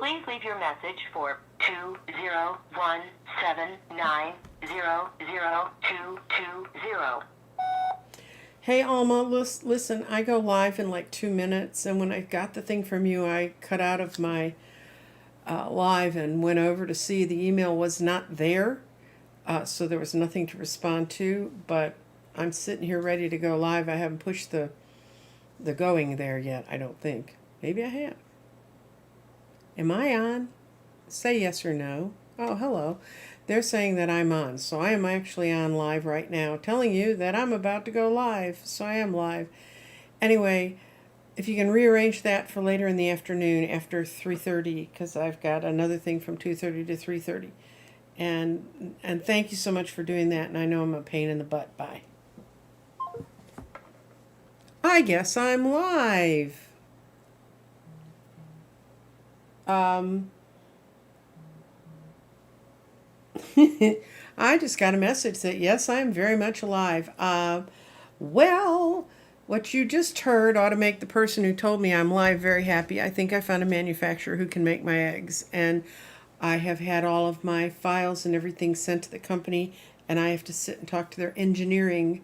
Please leave your message for 20179000220. Hey Alma, listen, I go live in like 2 minutes, and when I got the thing from you, I cut out of my live and went over to see the email was not there, so there was nothing to respond to, but I'm sitting here ready to go live. I haven't pushed the going there yet, I don't think. Maybe I have. Am I on? Say yes or no. Oh, hello. They're saying that I'm on, so I am actually on live right now, telling you that I'm about to go live, so I am live. Anyway, if you can rearrange that for later in the afternoon after 3:30, because I've got another thing from 2:30 to 3:30. And thank you so much for doing that, and I know I'm a pain in the butt. Bye. I guess I'm live. I just got a message that yes, I'm very much alive. Well, what you just heard ought to make the person who told me I'm live very happy. I think I found a manufacturer who can make my eggs, and I have had all of my files and everything sent to the company, and I have to sit and talk to their engineering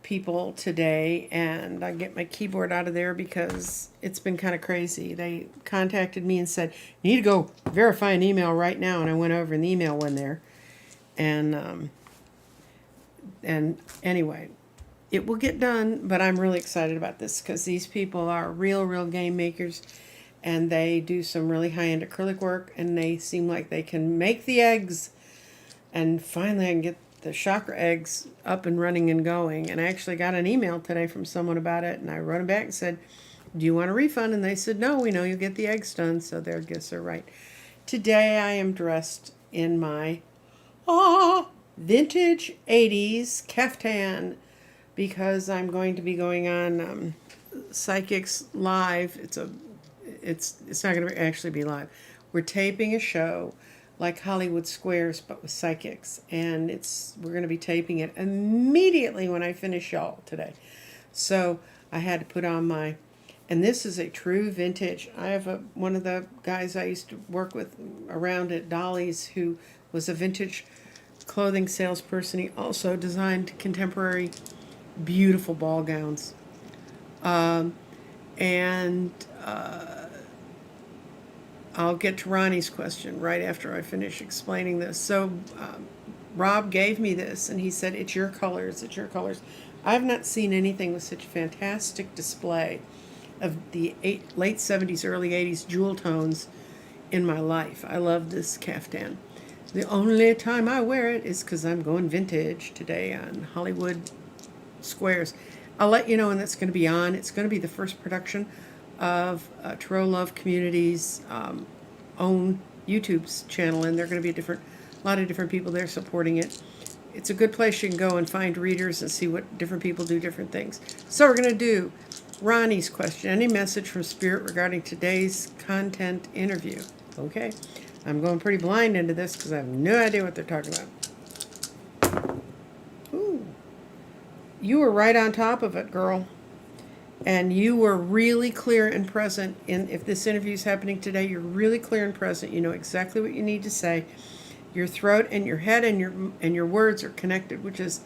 people today, and I get my keyboard out of there because it's been kind of crazy. They contacted me and said, you need to go verify an email right now, and I went over and the email went there, and anyway, it will get done, but I'm really excited about this because these people are real game makers, and they do some really high-end acrylic work, and they seem like they can make the eggs, and finally I can get the chakra eggs up and running and going. And I actually got an email today from someone about it, and I wrote them back and said, do you want a refund? And they said, no, we know you'll get the eggs done, so their guess are right. Today I am dressed in my vintage 80s caftan because I'm going to be going on Psychics Live. It's not going to actually be live. We're taping a show like Hollywood Squares, but with psychics, and we're going to be taping it immediately when I finish y'all today. So I had to put on and this is a true vintage. I have one of the guys I used to work with around at Dolly's who was a vintage clothing salesperson. He also designed contemporary, beautiful ball gowns, I'll get to Ronnie's question right after I finish explaining this. So Rob gave me this, and he said, it's your colors, it's your colors. I've not seen anything with such a fantastic display of the late 70s, early 80s jewel tones in my life. I love this caftan. The only time I wear it is because I'm going vintage today on Hollywood Squares. I'll let you know when that's going to be on. It's going to be the first production of Tarot Love Community's own YouTube's channel, and there are going to be a lot of different people there supporting it. It's a good place you can go and find readers and see what different people do different things. So we're going to do Ronnie's question. Any message from Spirit regarding today's content interview? Okay. I'm going pretty blind into this because I have no idea what they're talking about. Ooh. You were right on top of it, girl. And you were really clear and present. If this interview is happening today, you're really clear and present. You know exactly what you need to say. Your throat and your head and your words are connected, which is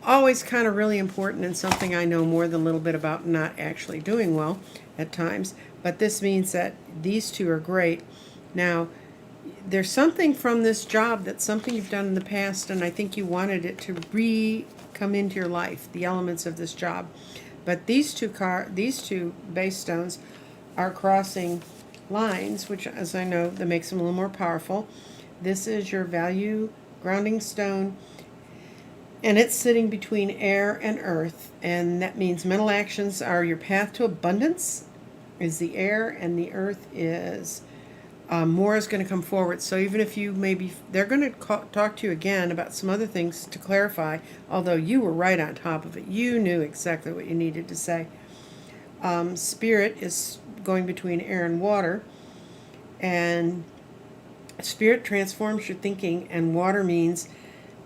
always kind of really important and something I know more than a little bit about not actually doing well at times. But this means that these two are great. Now, there's something from this job that's something you've done in the past, and I think you wanted it to come into your life, the elements of this job. But these two base stones are crossing lines, which, as I know, that makes them a little more powerful. This is your value grounding stone, and it's sitting between air and earth, and that means mental actions are your path to abundance is the air, and the earth is more is going to come forward. So even if they're going to talk to you again about some other things to clarify, although you were right on top of it. You knew exactly what you needed to say. Spirit is going between air and water, and spirit transforms your thinking, and water means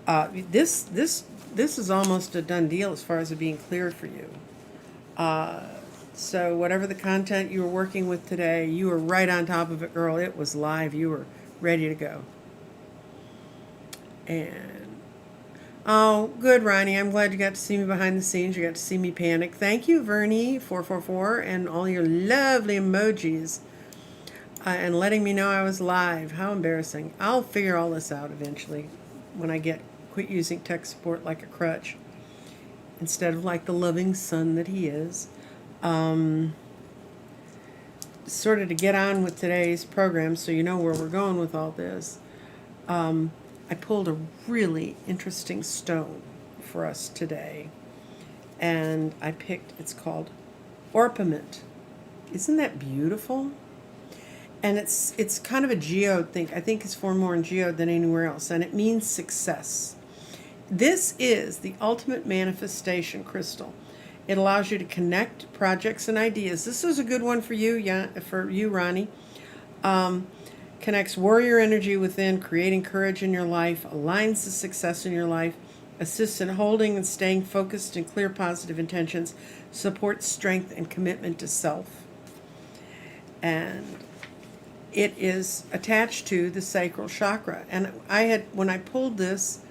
this is almost a done deal as far as it being cleared for you. So whatever the content you were working with today, you were right on top of it, girl. It was live. You were ready to go. And oh, good, Ronnie. I'm glad you got to see me behind the scenes. You got to see me panic. Thank you, Vernie444, and all your lovely emojis, and letting me know I was live. How embarrassing. I'll figure all this out eventually when I quit using tech support like a crutch instead of like the loving son that he is. Sort of to get on with today's program so you know where we're going with all this. I pulled a really interesting stone for us today, and I picked, it's called Orpiment. Isn't that beautiful? And it's kind of a geode thing. I think it's formed more in geode than anywhere else, and it means success. This is the ultimate manifestation crystal. It allows you to connect projects and ideas. This is a good one for you, Ronnie. Connects warrior energy within, creating courage in your life, aligns the success in your life, assists in holding and staying focused and clear positive intentions, supports strength and commitment to self. And it is attached to the sacral chakra. And when I pulled this,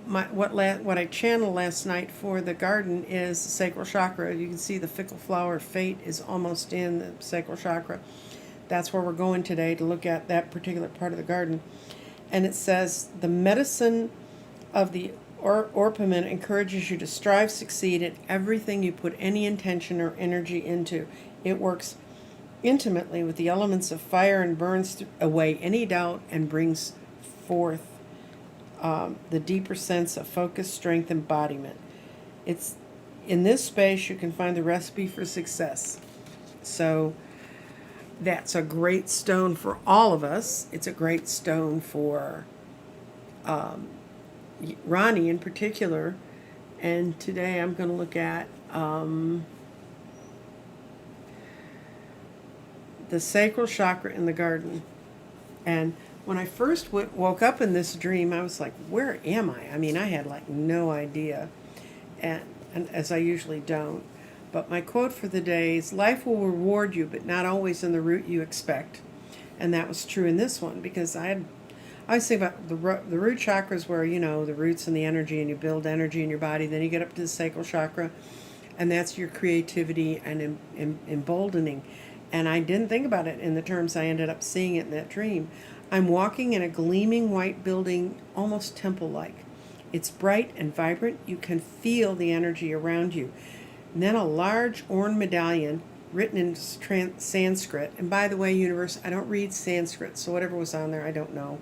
what I channeled last night for the garden is the sacral chakra. You can see the fickle flower fate is almost in the sacral chakra. That's where we're going today to look at that particular part of the garden. And it says, the medicine of the orpiment encourages you to strive, succeed in everything you put any intention or energy into. It works intimately with the elements of fire and burns away any doubt and brings forth the deeper sense of focus, strength, embodiment. It's in this space you can find the recipe for success. So that's a great stone for all of us. It's a great stone for Ronnie in particular. And today I'm going to look at the sacral chakra in the garden. And when I first woke up in this dream, I was like, where am I? I mean, I had like no idea, and as I usually don't. But my quote for the day is, life will reward you, but not always in the route you expect. And that was true in this one, because I was thinking about the root chakras where, you know, the roots and the energy, and you build energy in your body. Then you get up to the sacral chakra, and that's your creativity and emboldening. And I didn't think about it in the terms I ended up seeing it in that dream. I'm walking in a gleaming white building, almost temple-like. It's bright and vibrant. You can feel the energy around you. And then a large orange medallion written in Sanskrit. And by the way, universe, I don't read Sanskrit, so whatever was on there, I don't know.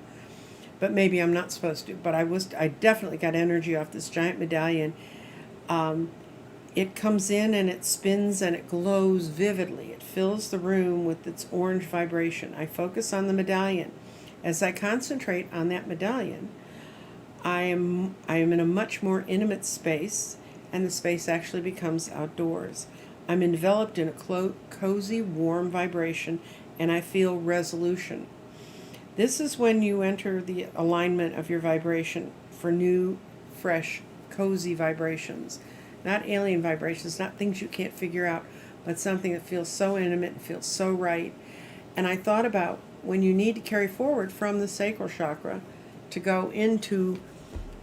But maybe I'm not supposed to. But I definitely got energy off this giant medallion. It comes in and it spins and it glows vividly. It fills the room with its orange vibration. I focus on the medallion. As I concentrate on that medallion, I am in a much more intimate space, and the space actually becomes outdoors. I'm enveloped in a cozy, warm vibration, and I feel resolution. This is when you enter the alignment of your vibration for new, fresh, cozy vibrations. Not alien vibrations, not things you can't figure out, but something that feels so intimate and feels so right. And I thought about when you need to carry forward from the sacral chakra to go into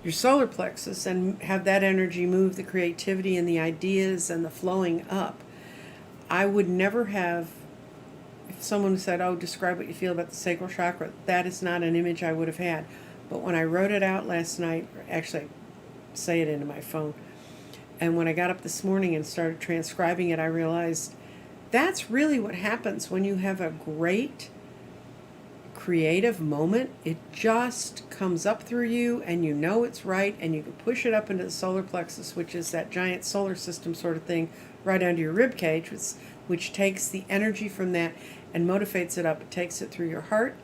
your solar plexus and have that energy move the creativity and the ideas and the flowing up. I would never have, if someone said, oh, describe what you feel about the sacral chakra, that is not an image I would have had. But when I wrote it out last night, actually I say it into my phone, and when I got up this morning and started transcribing it, I realized that's really what happens when you have a great creative moment. It just comes up through you, and you know it's right, and you can push it up into the solar plexus, which is that giant solar system sort of thing right under your rib cage, which takes the energy from that and motivates it up. It takes it through your heart,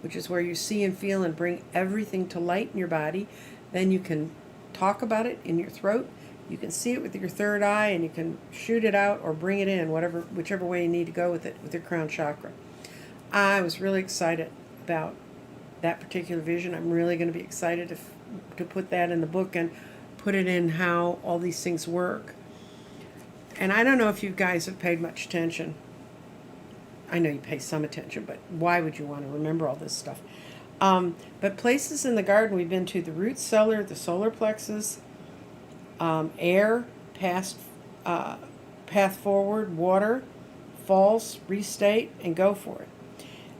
which is where you see and feel and bring everything to light in your body. Then you can talk about it in your throat. You can see it with your third eye, and you can shoot it out or bring it in, whichever way you need to go with it, with your crown chakra. I was really excited about that particular vision. I'm really going to be excited to put that in the book and put it in how all these things work. and I don't know if you guys have paid much attention. I know you pay some attention, but why would you want to remember all this stuff? But places in the garden we've been to: the root cellar, the solar plexus, air, path forward, water, false, restate, and go for it.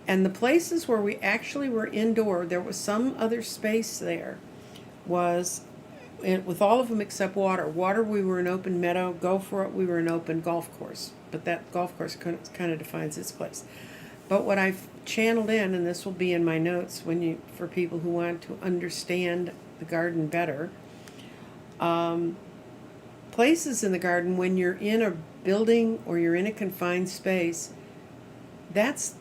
And the places where we actually were indoor, there was some other space there, was with all of them except water. Water, we were an open meadow. Go for it, we were an open golf course. But that golf course kind of defines its place. But what I've channeled in, and this will be in my notes for people who want to understand the garden better, places in the garden when you're in a building or you're in a confined space, that's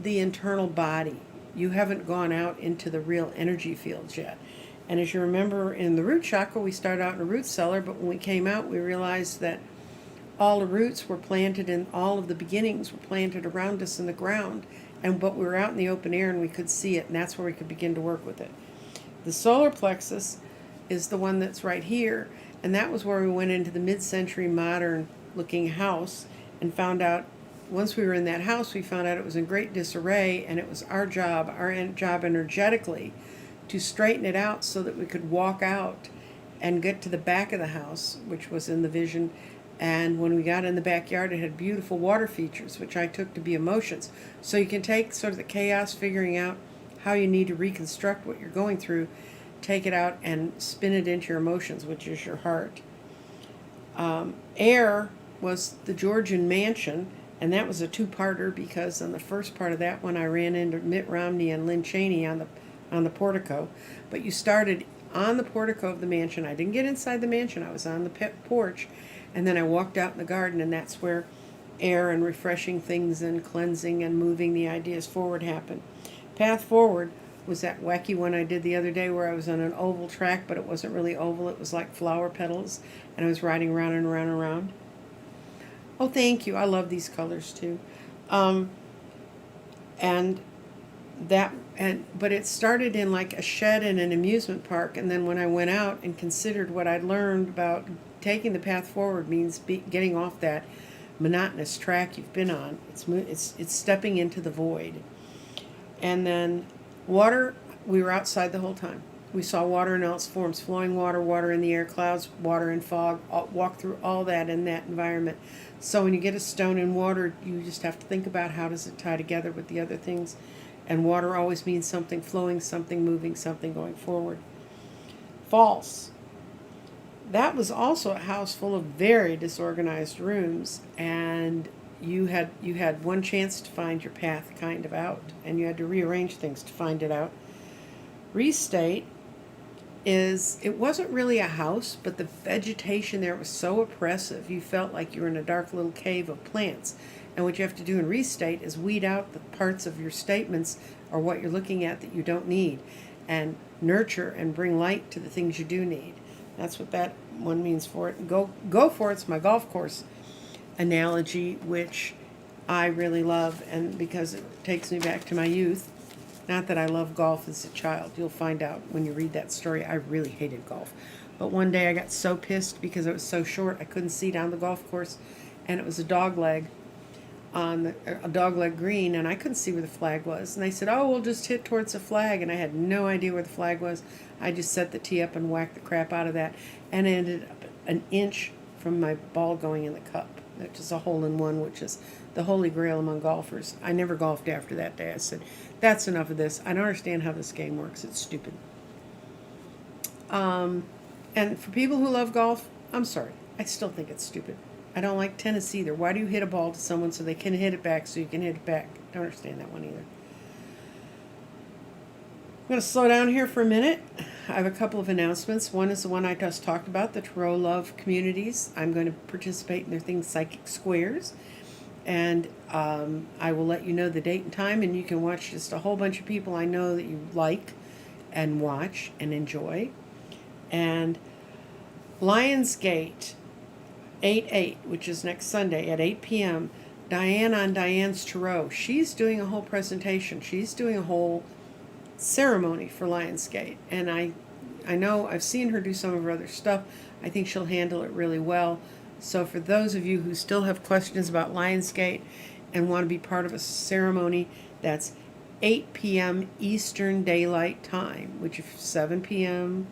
the internal body. You haven't gone out into the real energy fields yet. And as you remember, in the root chakra, we started out in a root cellar, but when we came out, we realized that all the roots were planted and all of the beginnings were planted around us in the ground. But we were out in the open air and we could see it, and that's where we could begin to work with it. The solar plexus is the one that's right here, and that was where we went into the mid-century modern looking house and found out, once we were in that house, we found out it was in great disarray, and it was our job energetically, to straighten it out so that we could walk out and get to the back of the house, which was in the vision. And when we got in the backyard, it had beautiful water features, which I took to be emotions. So you can take sort of the chaos, figuring out how you need to reconstruct what you're going through, take it out and spin it into your emotions, which is your heart. Air was the Georgian mansion, and that was a two-parter, because on the first part of that one I ran into Mitt Romney and Lynn Cheney on the portico. But you started on the portico of the mansion. I didn't get inside the mansion. I was on the porch, and then I walked out in the garden, and that's where air and refreshing things and cleansing and moving the ideas forward happened. Path forward was that wacky one I did the other day where I was on an oval track, but it wasn't really oval. It was like flower petals, and I was riding around and around and around. Oh, thank you. I love these colors too. But it started in like a shed in an amusement park, and then when I went out and considered what I'd learned about taking the path forward means getting off that monotonous track you've been on. It's stepping into the void. And then water, we were outside the whole time. We saw water in all its forms: flowing water, water in the air, clouds, water and fog. Walk through all that in that environment. So when you get a stone in water, you just have to think about how does it tie together with the other things. And water always means something flowing, something moving, something going forward. False. That was also a house full of very disorganized rooms, and you had one chance to find your path kind of out, and you had to rearrange things to find it out. Restate it wasn't really a house, but the vegetation there was so oppressive, you felt like you were in a dark little cave of plants. And what you have to do in restate is weed out the parts of your statements or what you're looking at that you don't need, and nurture and bring light to the things you do need. That's what that one means for it. Go for it's my golf course analogy, which I really love, and because it takes me back to my youth. Not that I love golf as a child. You'll find out when you read that story. I really hated golf. But one day I got so pissed because it was so short I couldn't see down the golf course, and it was a dogleg green, and I couldn't see where the flag was. And they said, "Oh, we'll just hit towards the flag," and I had no idea where the flag was. I just set the tee up and whacked the crap out of that, and it ended up an inch from my ball going in the cup, which is a hole-in-one, which is the holy grail among golfers. I never golfed after that day. I said, that's enough of this. I don't understand how this game works. It's stupid. And for people who love golf, I'm sorry. I still think it's stupid. I don't like tennis either. Why do you hit a ball to someone so they can hit it back so you can hit it back? I don't understand that one either. I'm going to slow down here for a minute. I have a couple of announcements. One is the one I just talked about, the Tarot Love communities. I'm going to participate in their thing, Psychic Squares. And I will let you know the date and time, and you can watch just a whole bunch of people I know that you like and watch and enjoy. And Lionsgate 8/8, which is next Sunday at 8 p.m., Diane on Diane's Tarot. She's doing a whole presentation. She's doing a whole ceremony for Lionsgate. And I know I've seen her do some of her other stuff. I think she'll handle it really well. So for those of you who still have questions about Lionsgate and want to be part of a ceremony, that's 8 p.m. Eastern Daylight Time, which is 7 p.m.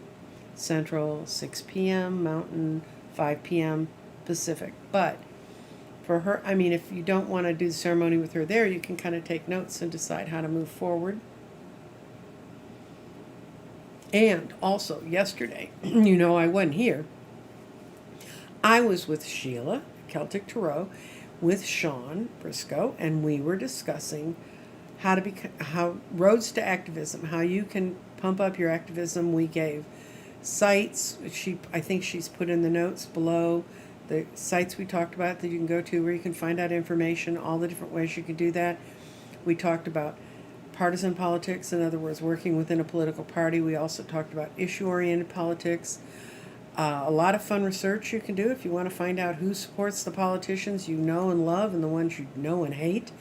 Central, 6 p.m. Mountain, 5 p.m. Pacific. But for her, I mean, if you don't want to do the ceremony with her there, you can kind of take notes and decide how to move forward. And also, yesterday, I wasn't here. I was with Sheila, Celtic Tarot, with Sean Briscoe, and we were discussing how roads to activism, how you can pump up your activism. We gave sites. I think she's put in the notes below the sites we talked about that you can go to where you can find out information, all the different ways you can do that. We talked about partisan politics, in other words, working within a political party. We also talked about issue-oriented politics. A lot of fun research you can do if you want to find out who supports the politicians you know and love and the ones you know and hate.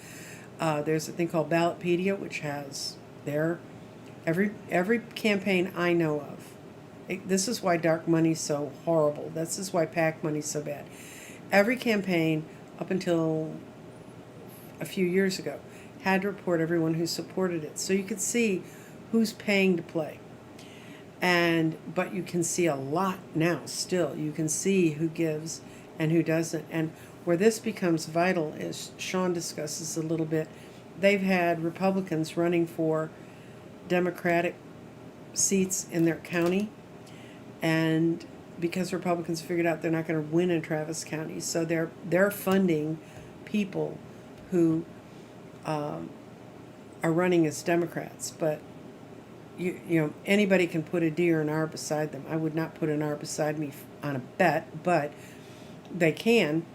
There's a thing called Ballotpedia, which has every campaign I know of. This is why dark money's so horrible. This is why PAC money's so bad. Every campaign up until a few years ago had to report everyone who supported it, so you could see who's paying to play. But you can see a lot now still. You can see who gives and who doesn't. And where this becomes vital is, Sean discusses a little bit, they've had Republicans running for Democratic seats in their county, and because Republicans figured out they're not going to win in Travis County, so they're funding people who are running as Democrats. But anybody can put a D or an R beside them. I would not put an R beside me on a bet, but they can,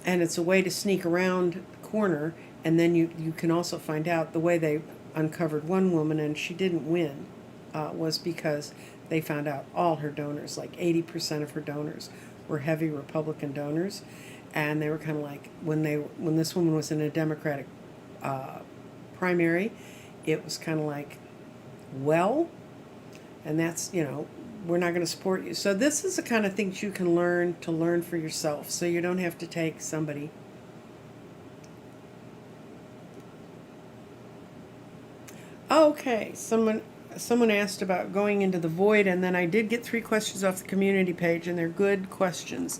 and it's a way to sneak around the corner. And then you can also find out the way they uncovered one woman, and she didn't win, was because they found out all her donors, like 80% of her donors, were heavy Republican donors, and they were kind of like, when this woman was in a Democratic primary, it was kind of like, well, and that's, we're not going to support you. So this is the kind of things you can learn for yourself, so you don't have to take somebody. Okay, someone asked about going into the void, and then I did get 3 questions off the community page, and they're good questions.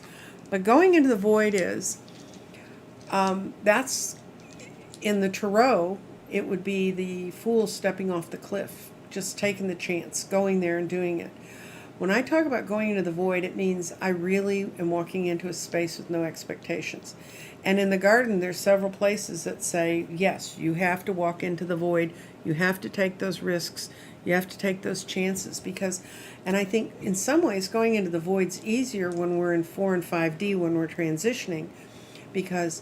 But going into the void is, that's, in the tarot, it would be the fool stepping off the cliff, just taking the chance, going there and doing it. When I talk about going into the void, it means I really am walking into a space with no expectations. And in the garden, there's several places that say, yes, you have to walk into the void. You have to take those risks. You have to take those chances and I think in some ways going into the void's easier when we're in 4 and 5D, when we're transitioning, because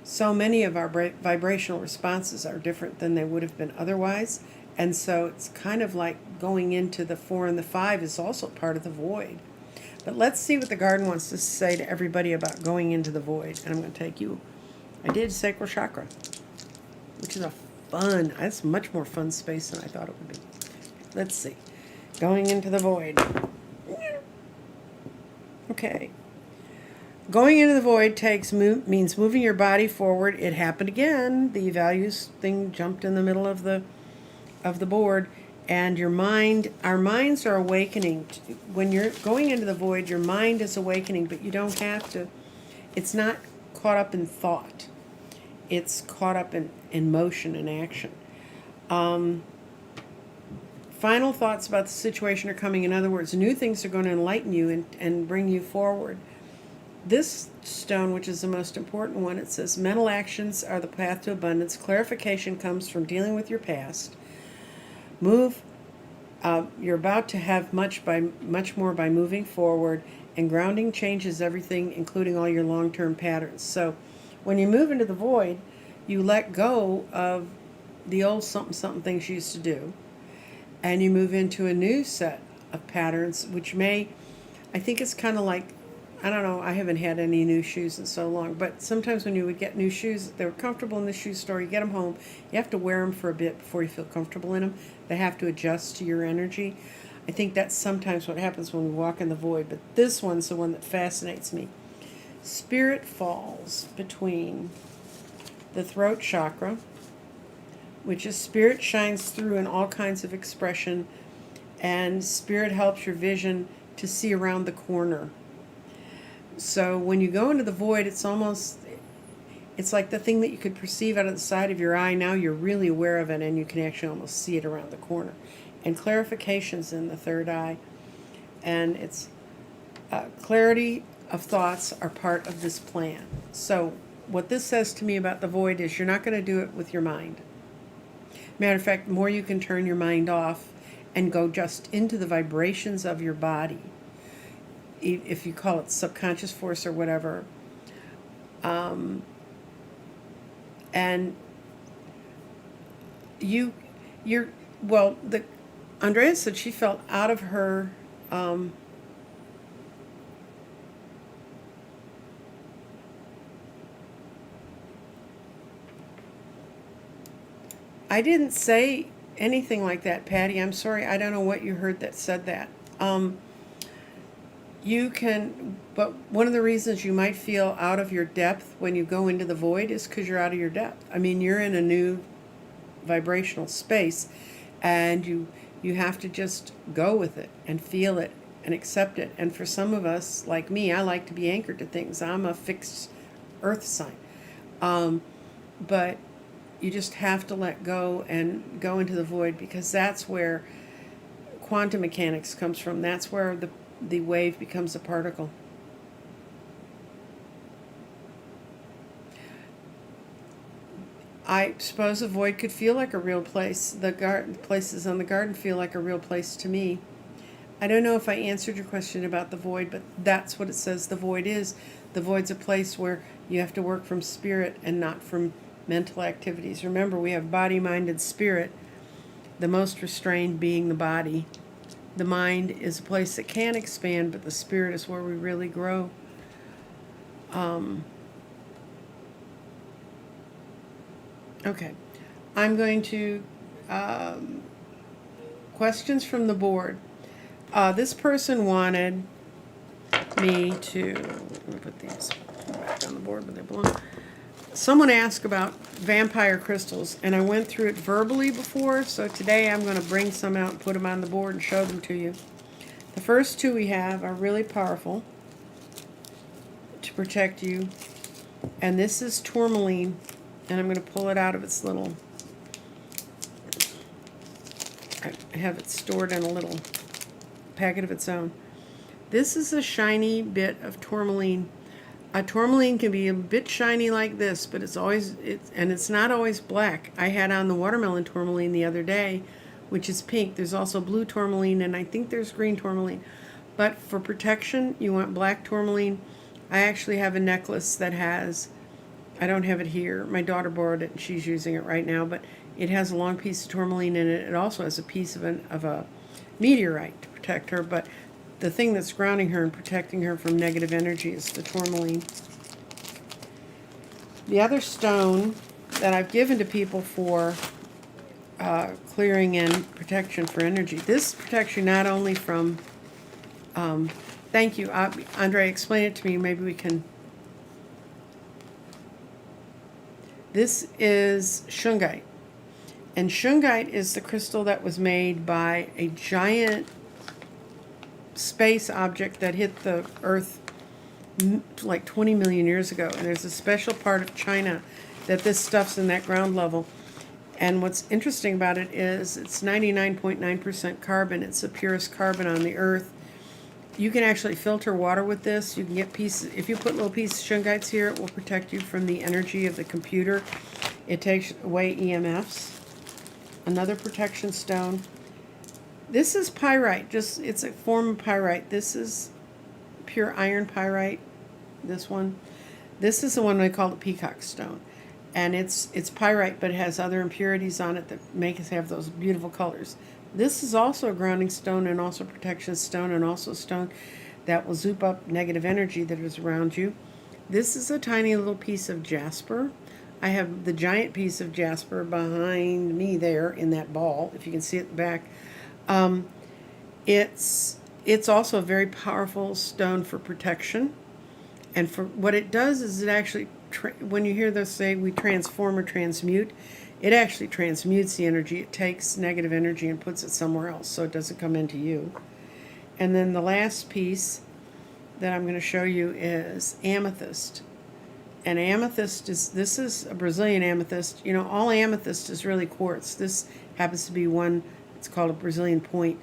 so many of our vibrational responses are different than they would have been otherwise. And so it's kind of like going into the 4 and the 5 is also part of the void. But let's see what the garden wants to say to everybody about going into the void. And I'm going to take you. I did Sacral Chakra, which is that's much more fun space than I thought it would be. Let's see. Going into the void. Okay. Going into the void means moving your body forward. It happened again. The values thing jumped in the middle of the board. And our minds are awakening. When you're going into the void, your mind is awakening, but you don't have to. It's not caught up in thought. It's caught up in motion and action. Final thoughts about the situation are coming. In other words, new things are going to enlighten you and bring you forward. This stone, which is the most important one, it says, mental actions are the path to abundance. Clarification comes from dealing with your past. You're about to have much more by moving forward, and grounding changes everything, including all your long-term patterns. So when you move into the void, you let go of the old something things you used to do, and you move into a new set of patterns, which I think it's kind of like, I don't know, I haven't had any new shoes in so long, but sometimes when you would get new shoes, they were comfortable in the shoe store, you get them home, you have to wear them for a bit before you feel comfortable in them. They have to adjust to your energy. I think that's sometimes what happens when we walk in the void, but this one's the one that fascinates me. Spirit falls between the throat chakra, which is spirit shines through in all kinds of expression, and spirit helps your vision to see around the corner. So when you go into the void, it's like the thing that you could perceive out of the side of your eye. Now you're really aware of it, and you can actually almost see it around the corner. And clarification's in the third eye, and it's clarity of thoughts are part of this plan. So what this says to me about the void is you're not going to do it with your mind. Matter of fact, the more you can turn your mind off and go just into the vibrations of your body, if you call it subconscious force or whatever, and Andrea said she felt out of her I didn't say anything like that, Patty. I'm sorry. I don't know what you heard that said that. But one of the reasons you might feel out of your depth when you go into the void is because you're out of your depth. I mean, you're in a new vibrational space, and you have to just go with it and feel it and accept it. And for some of us, like me, I like to be anchored to things. I'm a fixed earth sign. But you just have to let go and go into the void, because that's where quantum mechanics comes from. That's where the wave becomes a particle. I suppose the void could feel like a real place. The places on the garden feel like a real place to me. I don't know if I answered your question about the void, but that's what it says the void is. The void's a place where you have to work from spirit and not from mental activities. Remember, we have body, mind, and spirit, the most restrained being the body. The mind is a place that can expand, but the spirit is where we really grow. Okay, I'm going to questions from the board. This person wanted me to, let me put these back on the board where they belong. Someone asked about vampire crystals, and I went through it verbally before, so today I'm going to bring some out and put them on the board and show them to you. The first two we have are really powerful to protect you, and this is tourmaline, and I'm going to pull it out of its little, I have it stored in a little packet of its own. This is a shiny bit of tourmaline. A tourmaline can be a bit shiny like this, but it's not always black. I had on the watermelon tourmaline the other day, which is pink. There's also blue tourmaline, and I think there's green tourmaline. But for protection, you want black tourmaline. I actually have a necklace that has, I don't have it here. My daughter borrowed it, and she's using it right now, but it has a long piece of tourmaline in it. It also has a piece of a meteorite to protect her, but the thing that's grounding her and protecting her from negative energy is the tourmaline. The other stone that I've given to people for clearing and protection for energy. This protects you not only from, thank you, Andre, explain it to me, maybe we can. This is shungite. And shungite is the crystal that was made by a giant space object that hit the Earth like 20 million years ago. And there's a special part of China that this stuff's in that ground level. And what's interesting about it is it's 99.9% carbon. It's the purest carbon on the Earth. You can actually filter water with this. You can get pieces, if you put little pieces of shungites here, it will protect you from the energy of the computer. It takes away EMFs. Another protection stone. This is pyrite, it's a form of pyrite. This is pure iron pyrite, this one. This is the one I call the peacock stone. And it's pyrite, but it has other impurities on it that make us have those beautiful colors. This is also a grounding stone and also a protection stone and also a stone that will zoop up negative energy that is around you. This is a tiny little piece of jasper. I have the giant piece of jasper behind me there in that ball, if you can see it in the back. It's also a very powerful stone for protection. And for what it does is it actually, when you hear this say we transform or transmute, it actually transmutes the energy. It takes negative energy and puts it somewhere else so it doesn't come into you. And then the last piece that I'm going to show you is amethyst. And amethyst this is a Brazilian amethyst. You know, all amethyst is really quartz. This happens to be one, it's called a Brazilian point.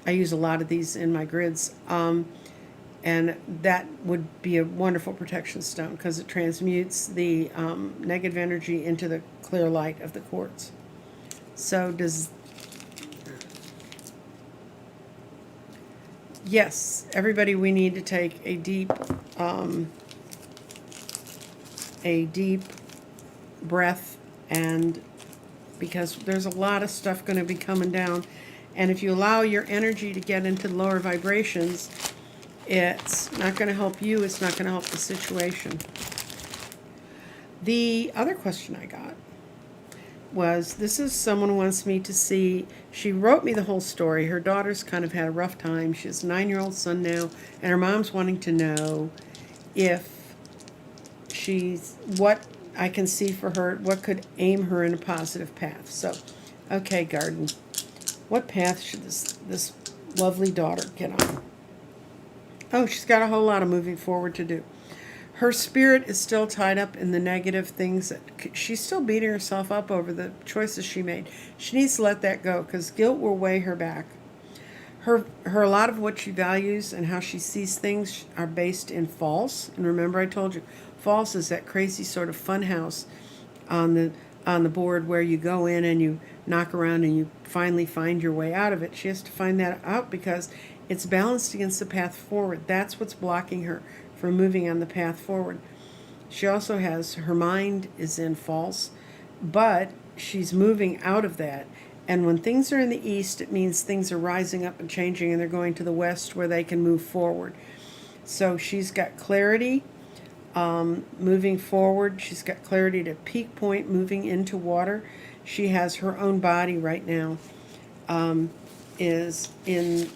I use a lot of these in my grids. And that would be a wonderful protection stone because it transmutes the negative energy into the clear light of the quartz. So yes, everybody, we need to take a deep breath, and because there's a lot of stuff going to be coming down. And if you allow your energy to get into lower vibrations, it's not going to help you. It's not going to help the situation. The other question I got was, this is someone who wants me to see, she wrote me the whole story. Her daughter's kind of had a rough time. She has a 9-year-old son now, and her mom's wanting to know if what I can see for her, what could aim her in a positive path. So, okay, garden, what path should this lovely daughter get on? Oh, she's got a whole lot of moving forward to do. Her spirit is still tied up in the negative things. She's still beating herself up over the choices she made. She needs to let that go because guilt will weigh her back. A lot of what she values and how she sees things are based in false. And remember, I told you, false is that crazy sort of fun house on the board where you go in and you knock around and you finally find your way out of it. She has to find that out because it's balanced against the path forward. That's what's blocking her from moving on the path forward. She also has, her mind is in false, but she's moving out of that. And when things are in the east, it means things are rising up and changing, and they're going to the west where they can move forward. So she's got clarity moving forward. She's got clarity to peak point moving into water. She has her own body right now, is in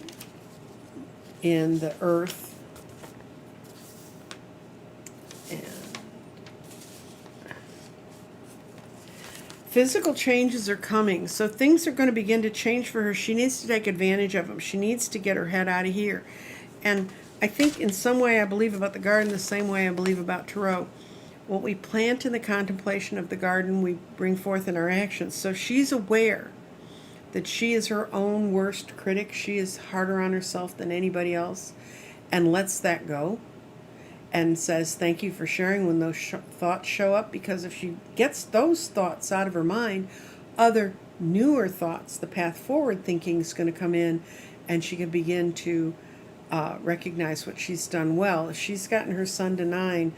the earth. And physical changes are coming, so things are going to begin to change for her. She needs to take advantage of them. She needs to get her head out of here. And I think in some way I believe about the garden the same way I believe about tarot. What we plant in the contemplation of the garden, we bring forth in our actions. So she's aware that she is her own worst critic. She is harder on herself than anybody else, and lets that go and says thank you for sharing when those thoughts show up, because if she gets those thoughts out of her mind, other newer thoughts, the path forward thinking, is going to come in, and she can begin to recognize what she's done well. If she's gotten her son to 9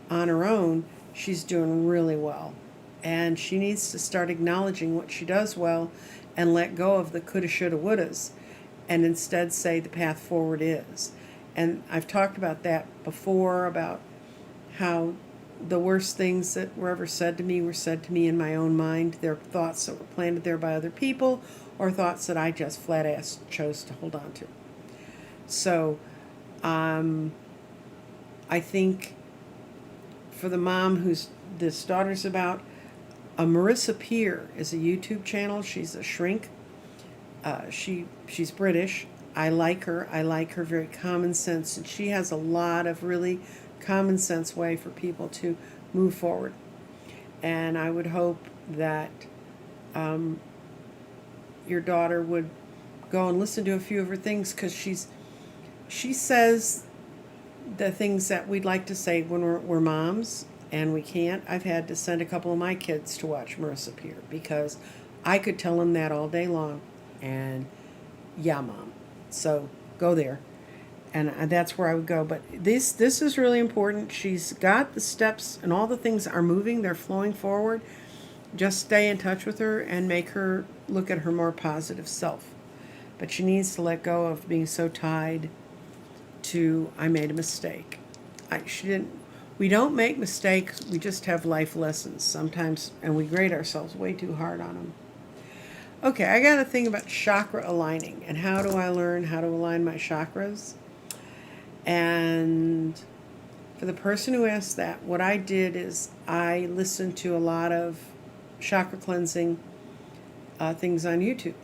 on her own, she's doing really well. And she needs to start acknowledging what she does well and let go of the coulda, shoulda, wouldas, and instead say the path forward is. And I've talked about that before, about how the worst things that were ever said to me were said to me in my own mind. They're thoughts that were planted there by other people, or thoughts that I just flat-ass chose to hold on to. So I think for the mom who's this daughter's about, Marissa Peer is a YouTube channel. She's a shrink. She's British. I like her. I like her very common sense. And she has a lot of really common sense way for people to move forward. And I would hope that your daughter would go and listen to a few of her things, because she says the things that we'd like to say when we're moms, and we can't. I've had to send a couple of my kids to watch Marissa Peer, because I could tell them that all day long. And yeah, Mom. So go there. And that's where I would go. But this is really important. She's got the steps, and all the things are moving. They're flowing forward. Just stay in touch with her and make her look at her more positive self. But she needs to let go of being so tied to, I made a mistake. We don't make mistakes. We just have life lessons sometimes, and we grade ourselves way too hard on them. Okay, I got a thing about chakra aligning, and how do I learn how to align my chakras? And For the person who asked that, what I did is I listened to a lot of chakra cleansing things on YouTube.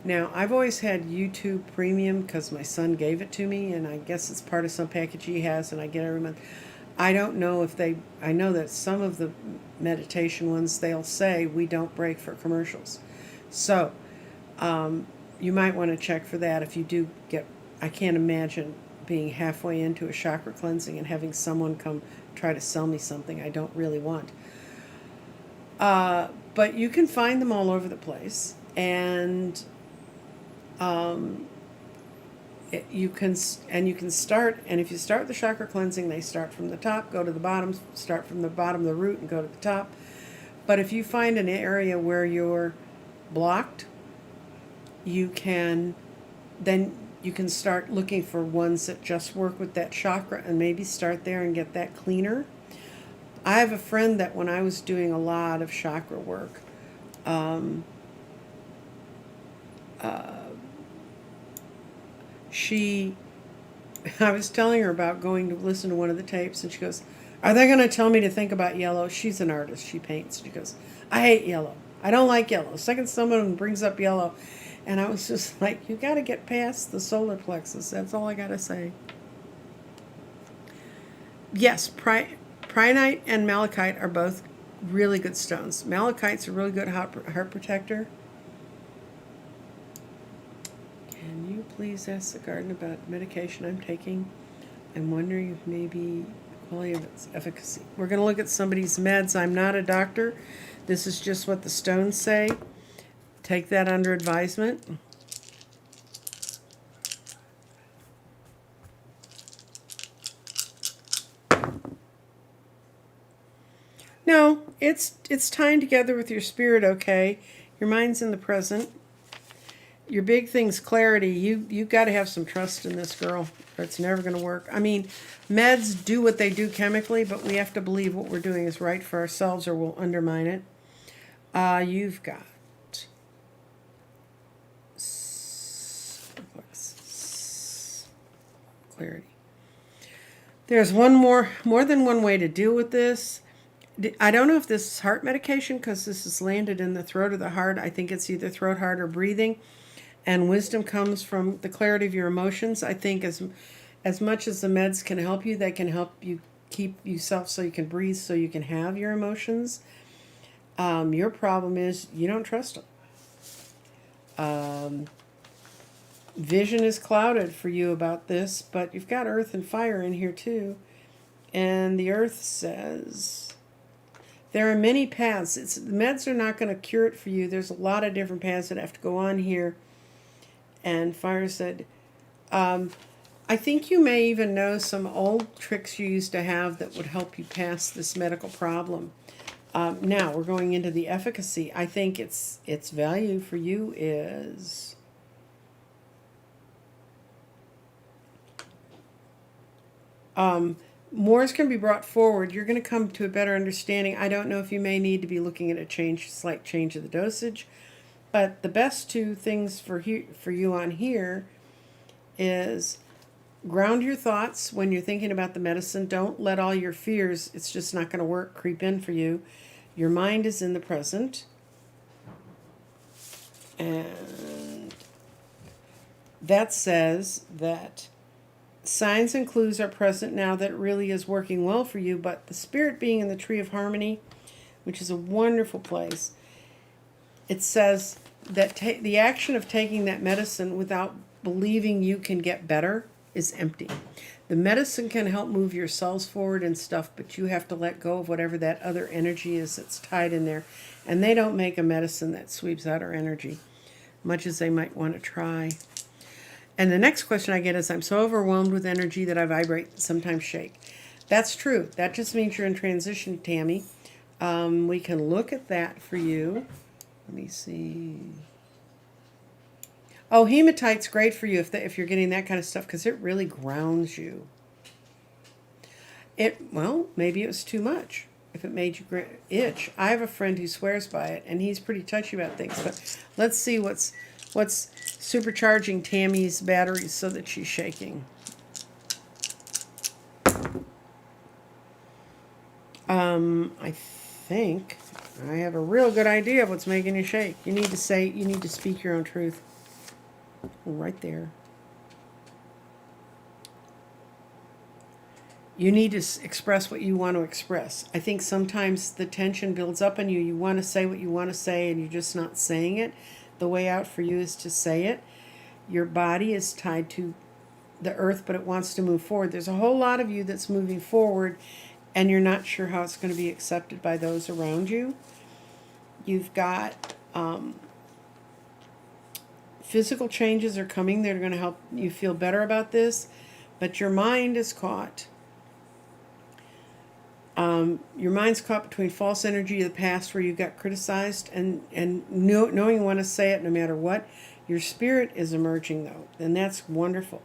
Now, I've always had YouTube Premium because my son gave it to me, and I guess it's part of some package he has, and I get every month. I don't know if I know that some of the meditation ones, they'll say we don't break for commercials. So, you might want to check for that if you do get, I can't imagine being halfway into a chakra cleansing and having someone come try to sell me something I don't really want. But you can find them all over the place, and you can start, and if you start the chakra cleansing, they start from the top, go to the bottom, start from the bottom of the root and go to the top. But if you find an area where you're blocked, you can start looking for ones that just work with that chakra and maybe start there and get that cleaner. I have a friend that when I was doing a lot of chakra work, I was telling her about going to listen to one of the tapes, and she goes, "Are they going to tell me to think about yellow?" She's an artist. She paints. She goes, "I hate yellow. I don't like yellow." Second someone brings up yellow, and I was just like, you got to get past the solar plexus. That's all I got to say. Yes, Pryonite and Malachite are both really good stones. Malachite's a really good heart protector. Can you please ask the garden about medication I'm taking? I'm wondering if maybe the quality of its efficacy. We're going to look at somebody's meds. I'm not a doctor. This is just what the stones say. Take that under advisement. No, it's tying together with your spirit, okay? Your mind's in the present. Your big thing's clarity. You got to have some trust in this, girl, or it's never going to work. I mean, meds do what they do chemically, but we have to believe what we're doing is right for ourselves or we'll undermine it. You've got clarity. There's more than one way to deal with this. I don't know if this is heart medication because this is landed in the throat or the heart. I think it's either throat, heart, or breathing. And wisdom comes from the clarity of your emotions. I think as much as the meds can help you, they can help you keep yourself so you can breathe, so you can have your emotions. Your problem is you don't trust them. Vision is clouded for you about this, but you've got earth and fire in here too. And the earth says there are many paths. The meds are not going to cure it for you. There's a lot of different paths that have to go on here. And fire said, I think you may even know some old tricks you used to have that would help you pass this medical problem. Now we're going into the efficacy. I think its value for you is more is going to be brought forward. You're going to come to a better understanding. I don't know if you may need to be looking at a slight change of the dosage, but the best two things for you on here is ground your thoughts when you're thinking about the medicine. Don't let all your fears, it's just not going to work, creep in for you. Your mind is in the present. And that says that signs and clues are present now that it really is working well for you, but the spirit being in the tree of harmony, which is a wonderful place, it says that the action of taking that medicine without believing you can get better is empty. The medicine can help move your cells forward and stuff, but you have to let go of whatever that other energy is that's tied in there. And they don't make a medicine that sweeps out our energy, much as they might want to try. And the next question I get is, I'm so overwhelmed with energy that I vibrate, sometimes shake. That's true. That just means you're in transition, Tammy. We can look at that for you. Let me see. Oh, hematite's great for you if you're getting that kind of stuff, because it really grounds you. Well, maybe it was too much. If it made you itch. I have a friend who swears by it, and he's pretty touchy about things. But let's see what's supercharging Tammy's batteries so that she's shaking. I think I have a real good idea of what's making you shake. You need to speak your own truth. Right there. You need to express what you want to express. I think sometimes the tension builds up in you. You want to say what you want to say and you're just not saying it. The way out for you is to say it. Your body is tied to the earth, but it wants to move forward. There's a whole lot of you that's moving forward and you're not sure how it's going to be accepted by those around you. You've got physical changes are coming. They're going to help you feel better about this, but your mind is caught. Your mind's caught between false energy of the past where you got criticized and knowing you want to say it no matter what. Your spirit is emerging though, and that's wonderful.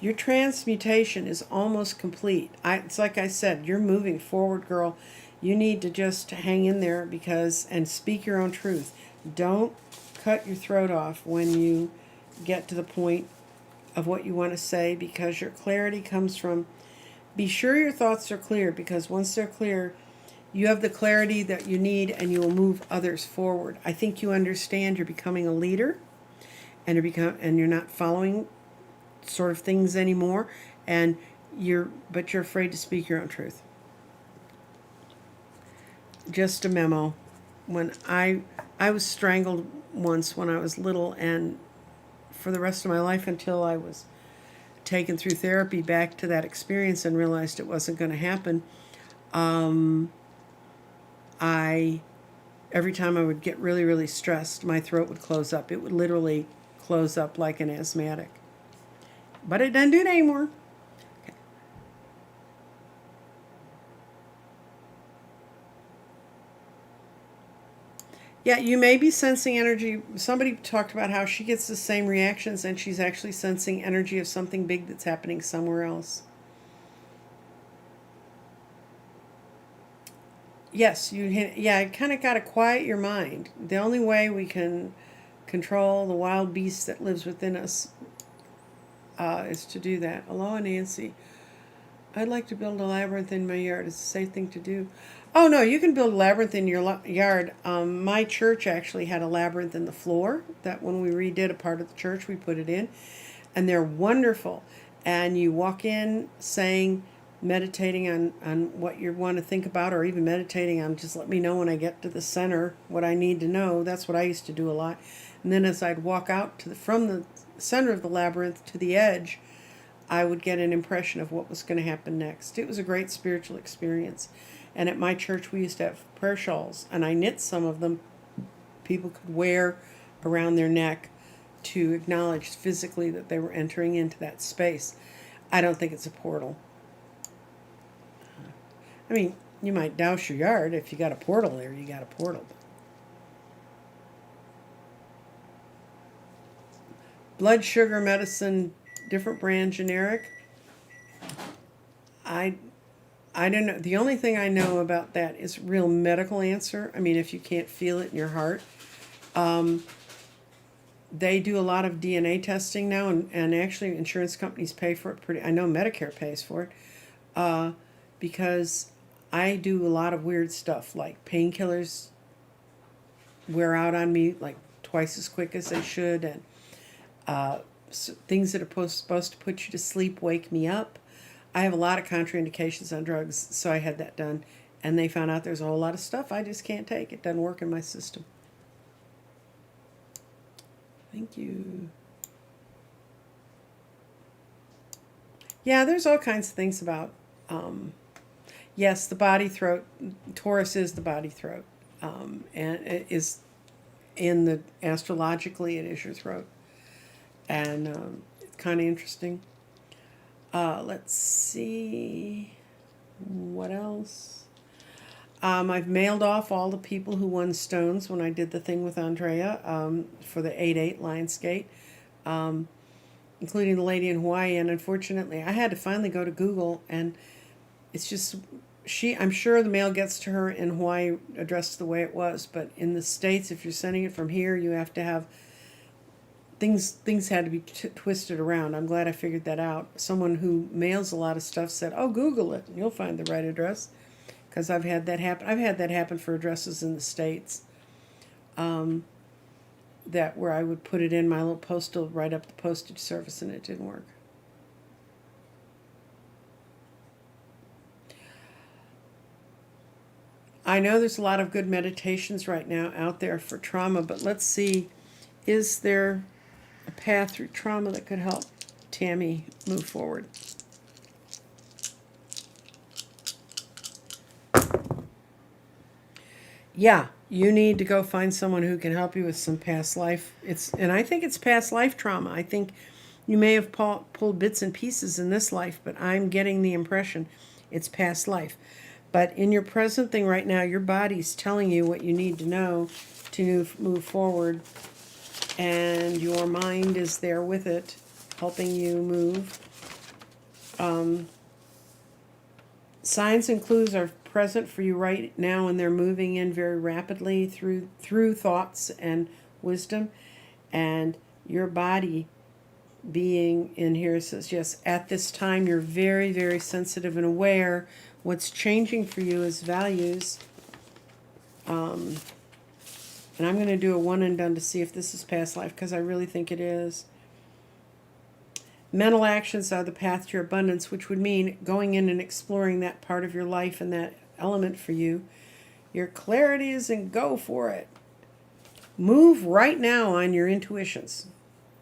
Your transmutation is almost complete. It's like I said, you're moving forward, girl. You need to just hang in there and speak your own truth. Don't cut your throat off when you get to the point of what you want to say, because your clarity comes from, be sure your thoughts are clear, because once they're clear, you have the clarity that you need and you will move others forward. I think you understand you're becoming a leader and you're not following sort of things anymore, but you're afraid to speak your own truth. Just a memo. When I was strangled once when I was little, and for the rest of my life until I was taken through therapy back to that experience and realized it wasn't going to happen, every time I would get really, really stressed, my throat would close up. It would literally close up like an asthmatic. But it doesn't do it anymore. Okay. Yeah, you may be sensing energy. Somebody talked about how she gets the same reactions and she's actually sensing energy of something big that's happening somewhere else. Yes, I kind of got to quiet your mind. The only way we can control the wild beast that lives within us is to do that. Aloha, Nancy. I'd like to build a labyrinth in my yard. It's a safe thing to do. Oh, no, you can build a labyrinth in your yard. My church actually had a labyrinth in the floor that when we redid a part of the church, we put it in. And they're wonderful. And you walk in saying, meditating on what you want to think about, or even meditating on just let me know when I get to the center what I need to know. That's what I used to do a lot. And then as I'd walk out from the center of the labyrinth to the edge, I would get an impression of what was going to happen next. It was a great spiritual experience. And at my church, we used to have prayer shawls, and I knit some of them people could wear around their neck to acknowledge physically that they were entering into that space. I don't think it's a portal. I mean, you might douse your yard. If you got a portal there, you got a portal. Blood sugar medicine, different brand, generic. I don't know. The only thing I know about that is real medical answer. I mean, if you can't feel it in your heart. They do a lot of DNA testing now, and actually insurance companies pay for it. I know Medicare pays for it, because I do a lot of weird stuff, like painkillers wear out on me like twice as quick as they should, and things that are supposed to put you to sleep wake me up. I have a lot of contraindications on drugs, so I had that done, and they found out there's a whole lot of stuff I just can't take. It doesn't work in my system. Thank you. Yeah, there's all kinds of things about, yes, the body throat. Taurus is the body throat, and it is in the astrologically it is your throat, and it's kind of interesting. Let's see, what else? I've mailed off all the people who won stones when I did the thing with Andrea for the 8/8 Lionsgate, including the lady in Hawaii. And unfortunately, I had to finally go to Google, and it's just I'm sure the mail gets to her in Hawaii addressed the way it was, but in the States, if you're sending it from here, you have to have things had to be twisted around. I'm glad I figured that out. Someone who mails a lot of stuff said, "Oh, Google it, and you'll find the right address." because I've had that happen. I've had that happen for addresses in the States. That where I would put it in my little postal, write up the postage service, and it didn't work. I know there's a lot of good meditations right now out there for trauma, but let's see, is there a path through trauma that could help Tammy move forward? Yeah, you need to go find someone who can help you with some past life. And I think it's past life trauma. I think you may have pulled bits and pieces in this life, but I'm getting the impression it's past life. But in your present thing right now, your body's telling you what you need to know to move forward, and your mind is there with it, helping you move. Signs and clues are present for you right now, and they're moving in very rapidly through thoughts and wisdom. And your body being in here says, yes, at this time you're very, very sensitive and aware. What's changing for you is values. And I'm going to do a one and done to see if this is past life, because I really think it is. Mental actions are the path to your abundance, which would mean going in and exploring that part of your life and that element for you. Your clarity is in go for it. Move right now on your intuitions.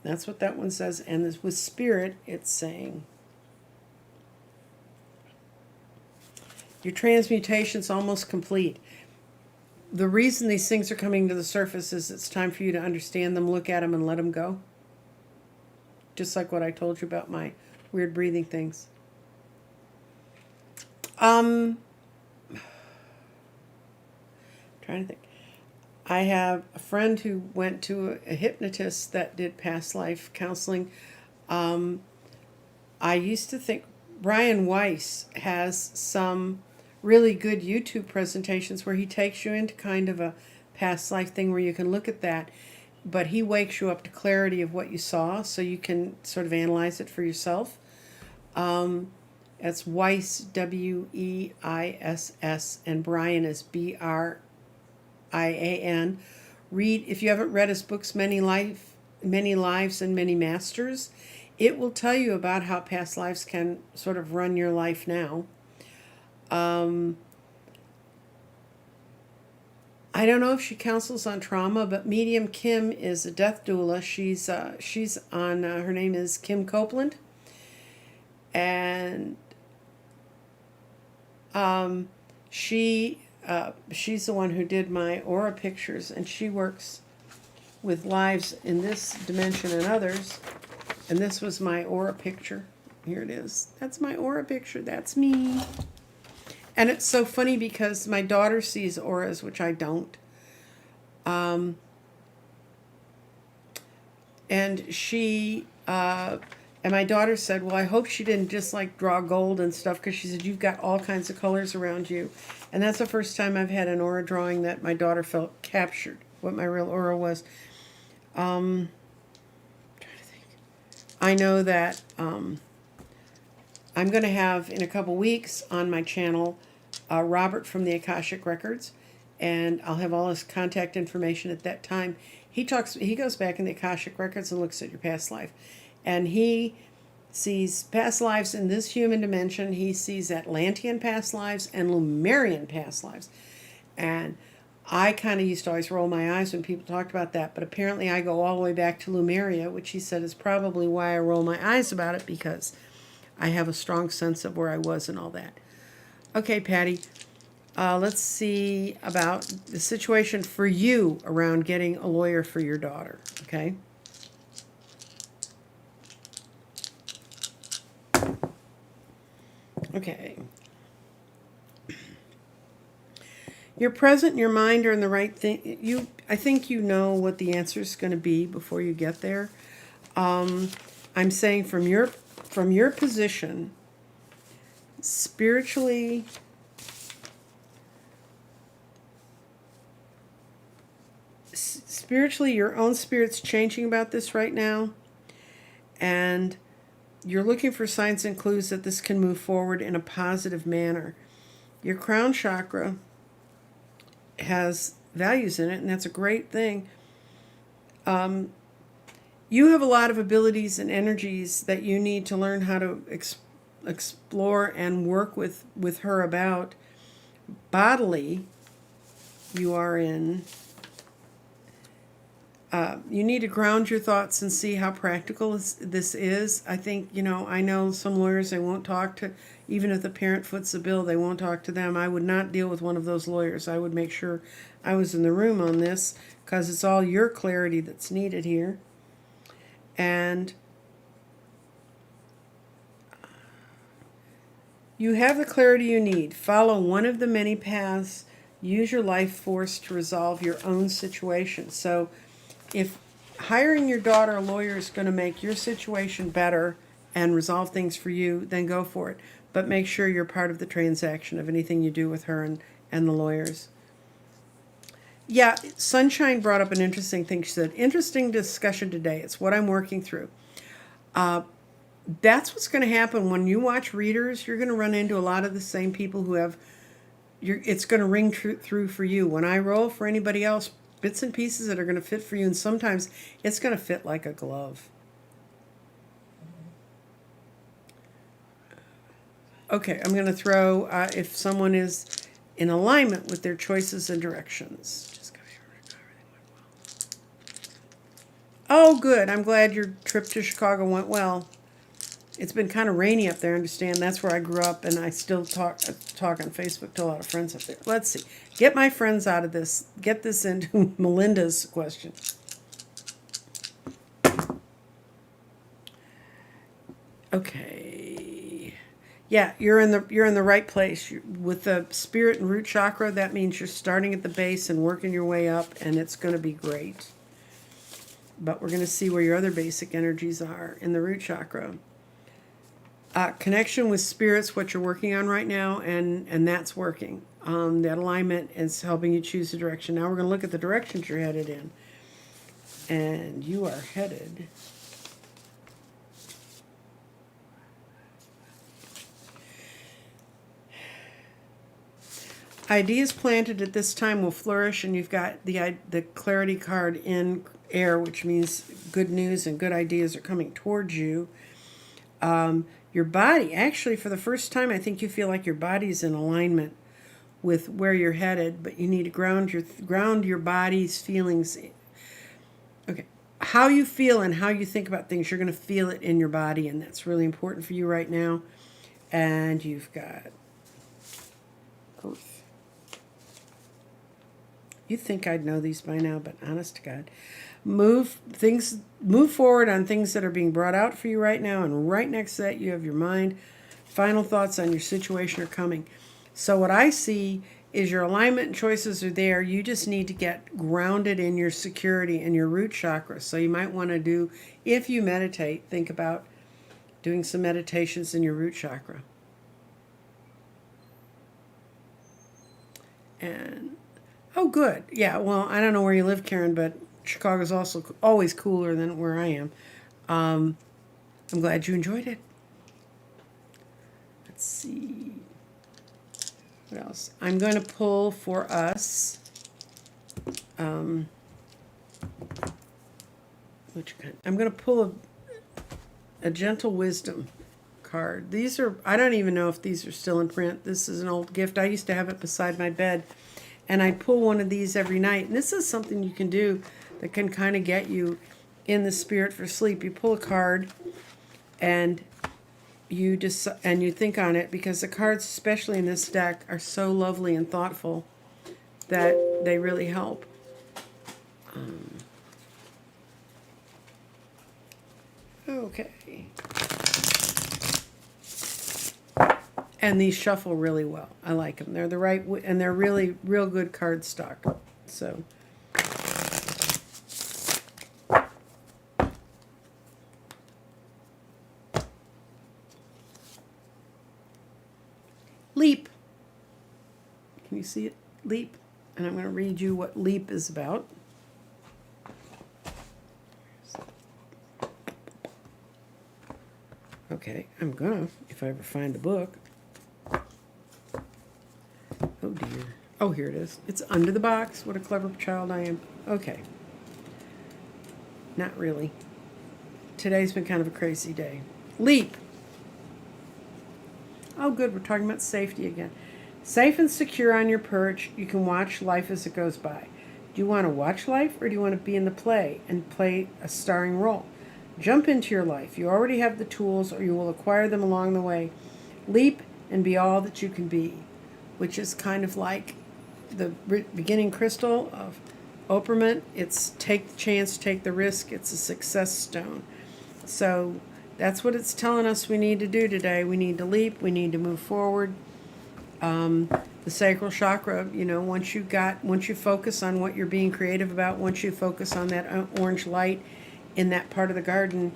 That's what that one says. And this, with spirit, it's saying your transmutation's almost complete. The reason these things are coming to the surface is it's time for you to understand them, look at them, and let them go. Just like what I told you about my weird breathing things. Trying to think. I have a friend who went to a hypnotist that did past life counseling. I used to think Brian Weiss has some really good YouTube presentations where he takes you into kind of a past life thing where you can look at that, but he wakes you up to clarity of what you saw so you can sort of analyze it for yourself. That's Weiss, Weiss, and Brian is Brian. Read, if you haven't read his books, Many Lives and Many Masters, it will tell you about how past lives can sort of run your life now. I don't know if she counsels on trauma, but Medium Kim is a death doula. She's on, her name is Kim Copeland. And she's the one who did my aura pictures, and she works with lives in this dimension and others. And this was my aura picture. Here it is. That's my aura picture. That's me. And it's so funny because my daughter sees auras, which I don't. And my daughter said, well, I hope she didn't just like draw gold and stuff, because she said, you've got all kinds of colors around you. And that's the first time I've had an aura drawing that my daughter felt captured, what my real aura was. I'm trying to think. I know that I'm going to have, in a couple weeks on my channel, Robert from the Akashic Records, and I'll have all his contact information at that time. He goes back in the Akashic Records and looks at your past life, and he sees past lives in this human dimension. He sees Atlantean past lives and Lemurian past lives, and I kind of used to always roll my eyes when people talked about that, but apparently I go all the way back to Lemuria, which he said is probably why I roll my eyes about it, because I have a strong sense of where I was and all that. Okay, Patty, let's see about the situation for you around getting a lawyer for your daughter, okay? Okay. Your present and your mind are in the right thing. I think you know what the answer is going to be before you get there. I'm saying from your position, spiritually, your own spirit's changing about this right now, and you're looking for signs and clues that this can move forward in a positive manner. Your crown chakra has values in it, and that's a great thing. You have a lot of abilities and energies that you need to learn how to explore and work with her about. Bodily, you are in. You need to ground your thoughts and see how practical this is. I think, I know some lawyers, they won't talk to, even if the parent foots the bill, they won't talk to them. I would not deal with one of those lawyers. I would make sure I was in the room on this, because it's all your clarity that's needed here. And you have the clarity you need. Follow one of the many paths. Use your life force to resolve your own situation. So if hiring your daughter a lawyer is going to make your situation better and resolve things for you, then go for it. But make sure you're part of the transaction of anything you do with her and the lawyers. Yeah, Sunshine brought up an interesting thing. She said, interesting discussion today. It's what I'm working through. That's what's going to happen when you watch readers. You're going to run into a lot of the same people who have, it's going to ring through for you. When I roll for anybody else, bits and pieces that are going to fit for you, and sometimes it's going to fit like a glove. Okay, I'm going to throw, if someone is in alignment with their choices and directions. Oh, good. I'm glad your trip to Chicago went well. It's been kind of rainy up there, I understand. That's where I grew up, and I still talk on Facebook to a lot of friends up there. Let's see. Get my friends out of this. Get this into Melinda's question. Okay. Yeah, you're in the right place. With the spirit and root chakra, that means you're starting at the base and working your way up, and it's going to be great. But we're going to see where your other basic energies are in the root chakra. Connection with spirits, what you're working on right now, and that's working. That alignment is helping you choose the direction. Now we're going to look at the directions you're headed in. And you are headed... Ideas planted at this time will flourish, and you've got the clarity card in air, which means good news and good ideas are coming towards you. Your body, actually, for the first time, I think you feel like your body's in alignment with where you're headed, but you need to ground your body's feelings. Okay, how you feel and how you think about things, you're going to feel it in your body, and that's really important for you right now. And you've got Earth. You'd think I'd know these by now, but honest to God. Move forward on things that are being brought out for you right now, and right next to that you have your mind. Final thoughts on your situation are coming. So what I see is your alignment and choices are there. You just need to get grounded in your security and your root chakra. So you might want to do, if you meditate, think about doing some meditations in your root chakra. And oh, good. Yeah, well, I don't know where you live, Karen, but Chicago's also always cooler than where I am. I'm glad you enjoyed it. Let's see. What else? I'm going to pull for us. I'm going to pull a gentle wisdom card. These are, I don't even know if these are still in print. This is an old gift. I used to have it beside my bed. And I pull one of these every night. And this is something you can do that can kind of get you in the spirit for sleep. You pull a card and you think on it, because the cards, especially in this deck, are so lovely and thoughtful that they really help. Okay. And these shuffle really well. I like them. They're the right, and they're really real good card stock. So leap. Can you see it? Leap. And I'm going to read you what leap is about. Okay, I'm gonna, if I ever find the book. Oh, here it is. It's under the box. What a clever child I am. Okay. Not really. Today's been kind of a crazy day. Leap. Oh, good. We're talking about safety again. Safe and secure on your perch, you can watch life as it goes by. Do you want to watch life, or do you want to be in the play and play a starring role? Jump into your life. You already have the tools, or you will acquire them along the way. Leap and be all that you can be, which is kind of like the beginning crystal of Orpiment. It's take the chance, take the risk. It's a success stone. So that's what it's telling us we need to do today. We need to leap. We need to move forward. The sacral chakra, once you focus on what you're being creative about, once you focus on that orange light in that part of the garden,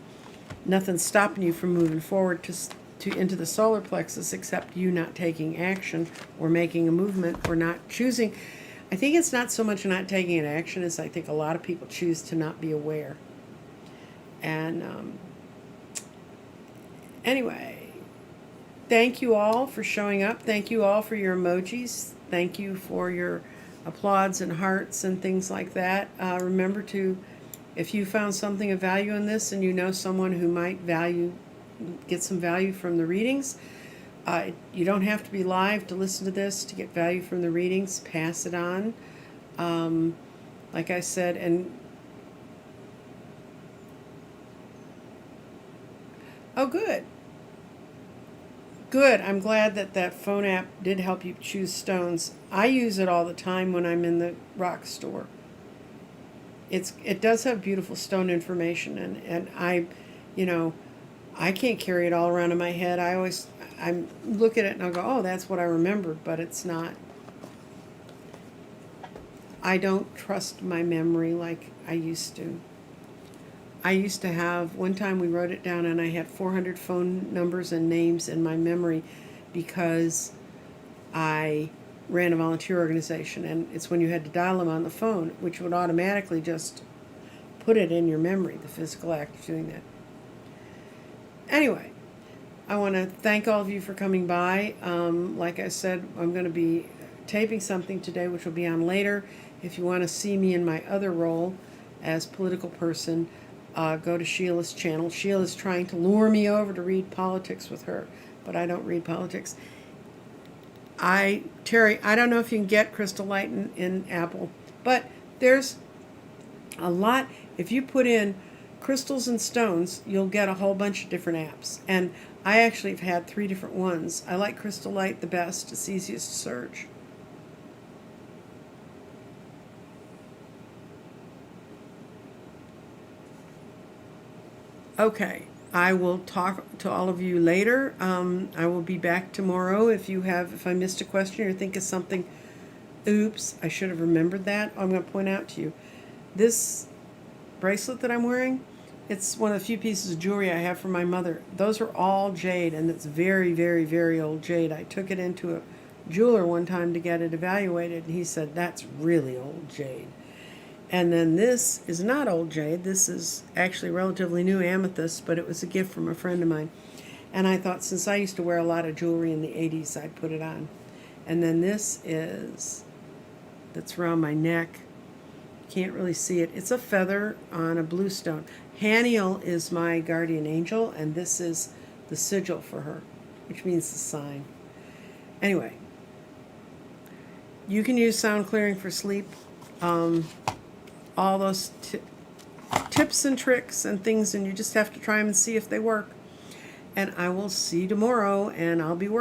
nothing's stopping you from moving forward to into the solar plexus, except you not taking action or making a movement or not choosing. I think it's not so much not taking an action as I think a lot of people choose to not be aware. And anyway, thank you all for showing up. Thank you all for your emojis. Thank you for your applauds and hearts and things like that. Remember to, if you found something of value in this and you know someone who might get some value from the readings, you don't have to be live to listen to this to get value from the readings. Pass it on. Like I said, and oh, good. Good. I'm glad that phone app did help you choose stones. I use it all the time when I'm in the rock store. It does have beautiful stone information, and I can't carry it all around in my head. I look at it and I'll go, oh, that's what I remember, but it's not. I don't trust my memory like I used to. I used to have, one time we wrote it down and I had 400 phone numbers and names in my memory because I ran a volunteer organization, and it's when you had to dial them on the phone, which would automatically just put it in your memory, the physical act of doing that. Anyway, I want to thank all of you for coming by. Like I said, I'm going to be taping something today, which will be on later. If you want to see me in my other role as political person, go to Sheila's channel. Sheila's trying to lure me over to read politics with her, but I don't read politics. Terry, I don't know if you can get Crystal Light in Apple, but there's a lot. If you put in crystals and stones, you'll get a whole bunch of different apps. And I actually have had 3 different ones. I like Crystal Light the best. It's easiest to search. Okay, I will talk to all of you later. I will be back tomorrow. If I missed a question or think of something, oops, I should have remembered that. I'm going to point out to you. This bracelet that I'm wearing, it's one of the few pieces of jewelry I have from my mother. Those are all jade, and it's very, very, very old jade. I took it into a jeweler one time to get it evaluated, and he said, that's really old jade. And then this is not old jade. This is actually relatively new amethyst, but it was a gift from a friend of mine. And I thought, since I used to wear a lot of jewelry in the 80s, I'd put it on. And then that's around my neck. Can't really see it. It's a feather on a blue stone. Haniel is my guardian angel, and this is the sigil for her, which means the sign. Anyway, you can use sound clearing for sleep. All those tips and tricks and things, and you just have to try them and see if they work. And I will see you tomorrow, and I'll be working.